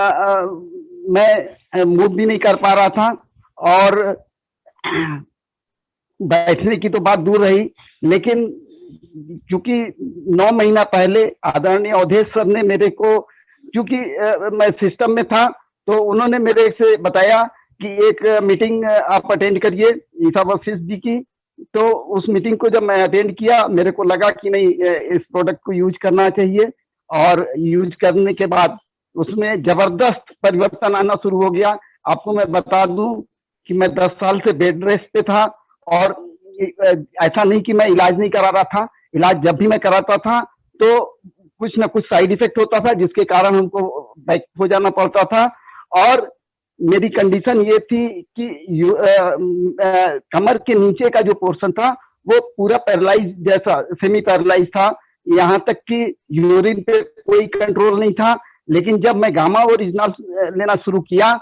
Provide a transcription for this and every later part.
मैं मूव भी नहीं कर पा रहा था और बैठने की तो बात दूर रही, लेकिन क्योंकि 9 महीना पहले आदरणीय अवधेश सर ने मेरे को, क्योंकि मैं सिस्टम में था, तो उन्होंने मेरे से बताया कि एक मीटिंग आप अटेंड करिए ईसा वशिष्ठ जी की। तो उस मीटिंग को जब मैं अटेंड किया, मेरे को लगा कि नहीं, इस प्रोडक्ट को यूज करना चाहिए। और यूज करने के बाद उसमें जबरदस्त परिवर्तन आना शुरू हो गया। आपको मैं बता दूं कि मैं 10 साल से बेड रेस्ट पे था, और ऐसा नहीं कि मैं इलाज नहीं करा रहा था। इलाज जब भी मैं कराता था तो कुछ ना कुछ साइड इफेक्ट होता था, जिसके कारण हमको बैक हो जाना पड़ता था। और मेरी कंडीशन ये थी कि कमर के नीचे का जो पोर्शन था वो पूरा पैरालाइज जैसा, सेमी पैरालाइज था। यहाँ तक कि यूरिन पे कोई कंट्रोल नहीं था। लेकिन जब मैं गामा ओरिजिनल लेना शुरू किया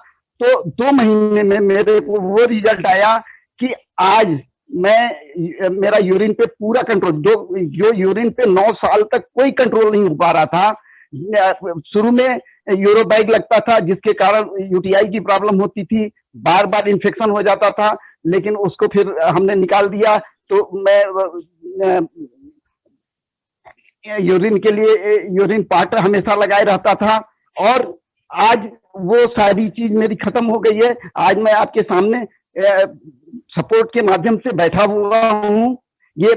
तो 2 महीने में मेरे को वो रिजल्ट आया कि आज मैं, मेरा यूरिन पे पूरा कंट्रोल, जो यूरिन पे 9 साल तक कोई कंट्रोल नहीं हो पा रहा था। शुरू में यूरो बैग लगता था, जिसके कारण यूटीआई की प्रॉब्लम होती थी, बार बार इन्फेक्शन हो जाता था, लेकिन उसको फिर हमने निकाल दिया। तो मैं यूरिन के लिए यूरिन पार्टर हमेशा लगाए रहता था, और आज वो सारी चीज मेरी खत्म हो गई है। आज मैं आपके सामने सपोर्ट के माध्यम से बैठा हुआ हूँ। ये,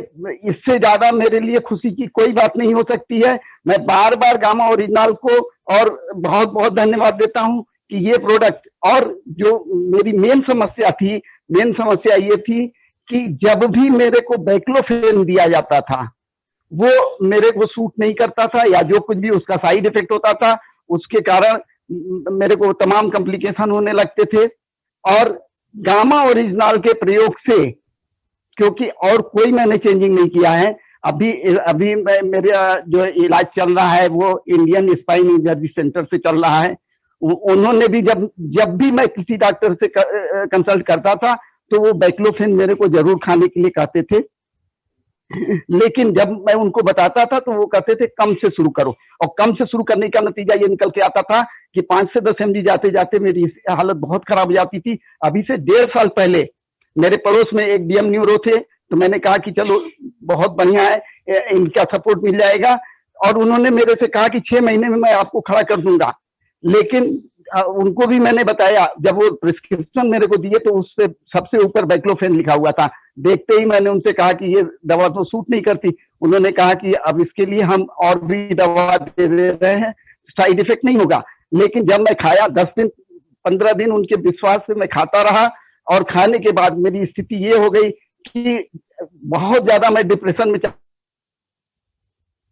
इससे ज्यादा मेरे लिए खुशी की कोई बात नहीं हो सकती है। मैं बार बार गामा ओरिजिनल को और बहुत बहुत धन्यवाद देता हूँ कि ये प्रोडक्ट, और जो मेरी मेन समस्या ये थी कि जब भी मेरे को बैक्लोफेन दिया जाता था वो मेरे को सूट नहीं करता था, या जो कुछ भी उसका साइड इफेक्ट होता था उसके कारण मेरे को तमाम कॉम्प्लिकेशन होने लगते थे। और गामा ओरिजिनल के प्रयोग से, क्योंकि और कोई मैंने चेंजिंग नहीं किया है, अभी अभी मेरा जो इलाज चल रहा है वो इंडियन स्पाइन इंजरी सेंटर से चल रहा है। उन्होंने भी जब भी मैं किसी डॉक्टर से कंसल्ट करता था तो वो बैक्लोफेन मेरे को जरूर खाने के लिए कहते थे। लेकिन जब मैं उनको बताता था तो वो कहते थे कम से शुरू करो, और कम से शुरू करने का नतीजा ये निकल के आता था कि 5 से 10 mg जाते जाते मेरी हालत बहुत खराब हो जाती थी। अभी से 1.5 साल पहले मेरे पड़ोस में एक डीएम न्यूरो थे, तो मैंने कहा कि चलो बहुत बढ़िया है, इनका सपोर्ट मिल जाएगा। और उन्होंने मेरे से कहा कि 6 महीने में मैं आपको खड़ा कर दूंगा। लेकिन उनको भी मैंने बताया, जब वो प्रिस्क्रिप्शन मेरे को दिए तो उससे सबसे ऊपर बैक्लोफेन लिखा हुआ था। देखते ही मैंने उनसे कहा कि ये दवा तो सूट नहीं करती। उन्होंने कहा कि अब इसके लिए हम और भी दवा दे रहे हैं, साइड इफेक्ट नहीं होगा। लेकिन जब मैं खाया 10 दिन 15 दिन उनके विश्वास से मैं खाता रहा, और खाने के बाद मेरी स्थिति ये हो गई कि बहुत ज्यादा मैं डिप्रेशन में चला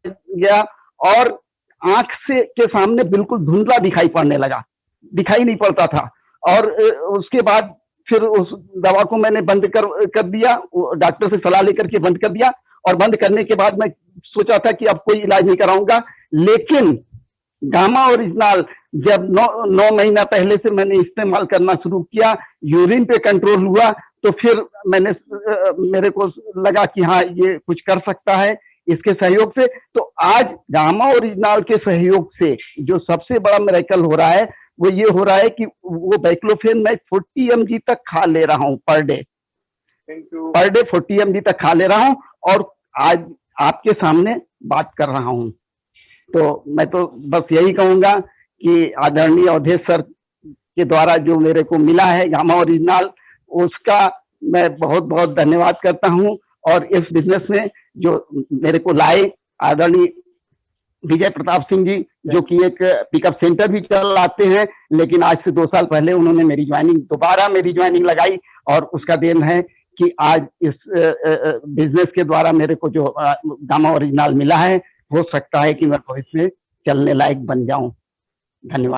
गया, और आंख से के सामने बिल्कुल धुंधला दिखाई पड़ने लगा, दिखाई नहीं पड़ता था। और उसके बाद फिर उस दवा को मैंने बंद कर दिया, डॉक्टर से सलाह लेकर के बंद कर दिया। और बंद करने के बाद मैं सोचा था कि अब कोई इलाज नहीं कराऊंगा। लेकिन गामा ओरिजिनल जब 9 महीना पहले से मैंने इस्तेमाल करना शुरू किया, यूरिन पे कंट्रोल हुआ, तो फिर मेरे को लगा कि हाँ, ये कुछ कर सकता है इसके सहयोग से। तो आज गामा ओरिजिनल के सहयोग से जो सबसे बड़ा मिरेकल हो रहा है वो ये हो रहा है कि वो बैक्लोफेन मैं 40 mg तक खा ले रहा हूँ per day. Per day 40 mg तक खा ले रहा हूँ, और आज आपके सामने बात कर रहा हूँ। तो मैं तो बस यही कहूंगा कि आदरणीय अवधेश सर के द्वारा जो मेरे को मिला है गामा ओरिजिनल, उसका मैं बहुत बहुत धन्यवाद करता हूँ। और इस बिजनेस में जो मेरे को लाए आदरणीय विजय प्रताप सिंह जी, जो कि एक पिकअप सेंटर भी चलाते हैं, लेकिन आज से 2 साल पहले उन्होंने दोबारा मेरी ज्वाइनिंग लगाई, और उसका देन है कि आज इस बिजनेस के द्वारा मेरे को जो गामा ओरिजिनल मिला है, हो सकता है कि मैं भविष्य में चलने लायक बन जाऊं। धन्यवाद।